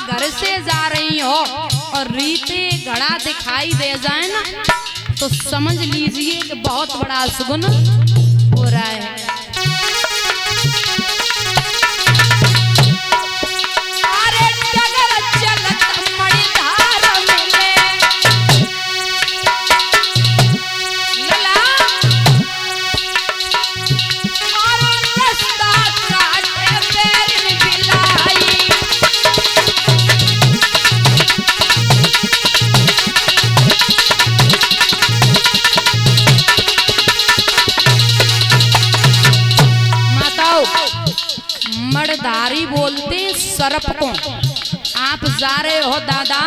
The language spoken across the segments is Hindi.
घर से जा रही हो और रीते घड़ा दिखाई दे जाए ना तो समझ लीजिए कि बहुत बड़ा सुगुन हो रहा है। मर्दारी बोलते सर्प को। आप जा रहे हो दादा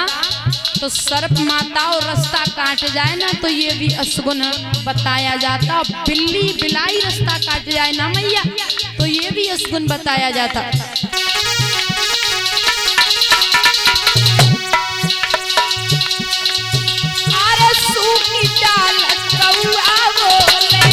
तो सर्प माता और रास्ता काट जाए ना तो ये भी असगुन बताया जाता। बिल्ली बिलाई रास्ता काट जाए ना मैया तो ये भी असगुन बताया जाता। अरे सूखी डाल कौआ बोले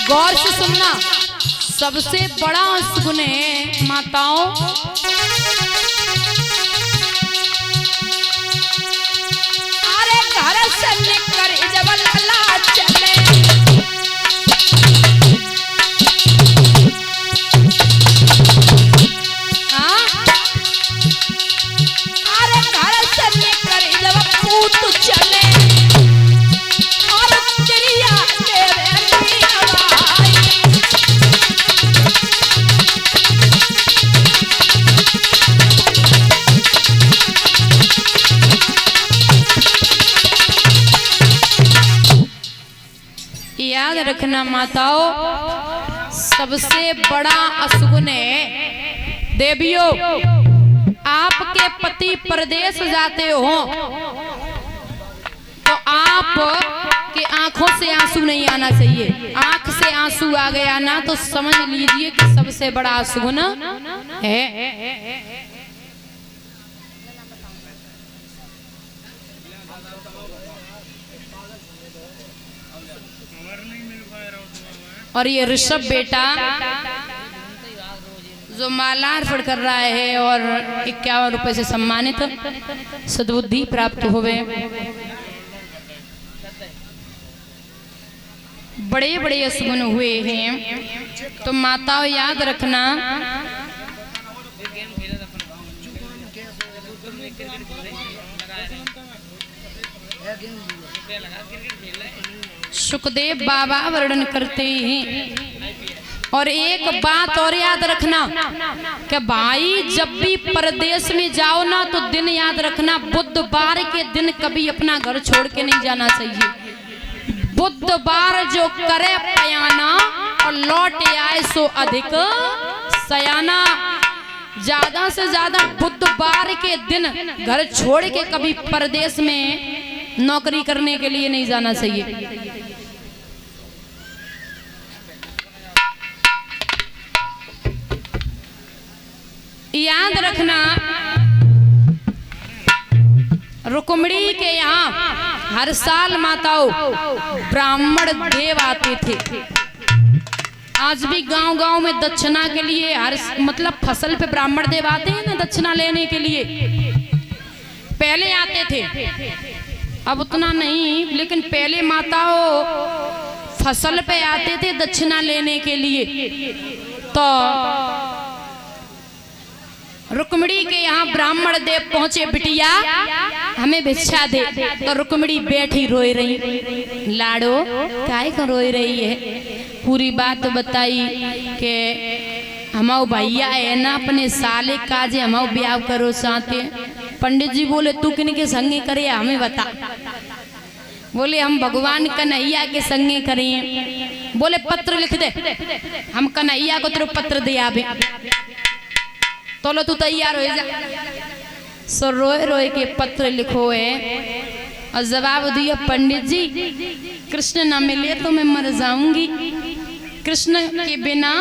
गौर से सुनना, सबसे बड़ा सुगुन है माताओं अरे घर से निकल जब लला चले अरे घर से निकल जब पूत चले और चिड़िया याद रखना माताओं, सबसे बड़ा असगुन है देवियों। आपके पति परदेश जाते हो तो आप के आंखों से आंसू नहीं आना चाहिए। आंख से आंसू आ गया ना तो समझ लीजिए कि सबसे बड़ा असगुन है। और ये ऋषभ बेटा जो मालार्पण कर रहा है और 51 रुपए से सम्मानित सद्बुद्धि प्राप्त हुए। बड़े बड़े असगुन हुए हैं तो माताओं याद रखना, सुखदेव बाबा वर्णन करते हैं। और एक बात और याद रखना कि भाई जब भी परदेश में जाओ ना तो दिन याद रखना, बुधवार के दिन कभी अपना घर छोड़ के नहीं जाना चाहिए। बुधवार जो करे पयाना और लौट आए सो अधिक सयाना। ज्यादा से ज्यादा बुधवार के दिन घर छोड़ के कभी परदेश में नौकरी करने के लिए नहीं जाना चाहिए। याद रखना, रुक्मिणी के यहाँ हर साल माताओं ब्राह्मण देव आते थे। आज भी गांव-गांव में दक्षिणा के लिए हर मतलब फसल पे ब्राह्मण देव आते हैं ना दक्षिणा लेने के लिए। पहले आते थे, अब उतना नहीं, लेकिन पहले माताओं फसल पे आते थे दक्षिणा लेने के लिए। तो रुक्मिणी के यहाँ ब्राह्मण देव पहुंचे, बिटिया हमें भिक्षा दे। तो रुक्मिणी बैठी रोई रही। लाडो काहे को रोई रही है? पूरी बात बताई कि हमारे भैया है ना अपने साले काजे हमारे ब्याह करो चाहते। पंडित जी बोले तू किन के संगे करे हमें बता। बोले हम भगवान कन्हैया के संगे करें। बोले पत्र लिख दे, हम कन्हैया को तेरे पत्र दे आवे। तो लो तू तैयार हो जा। सो रोए रोए के पत्र लिखो है और जवाब दिया पंडित जी कृष्ण न मिले तो मैं मर जाऊंगी। कृष्ण के बिना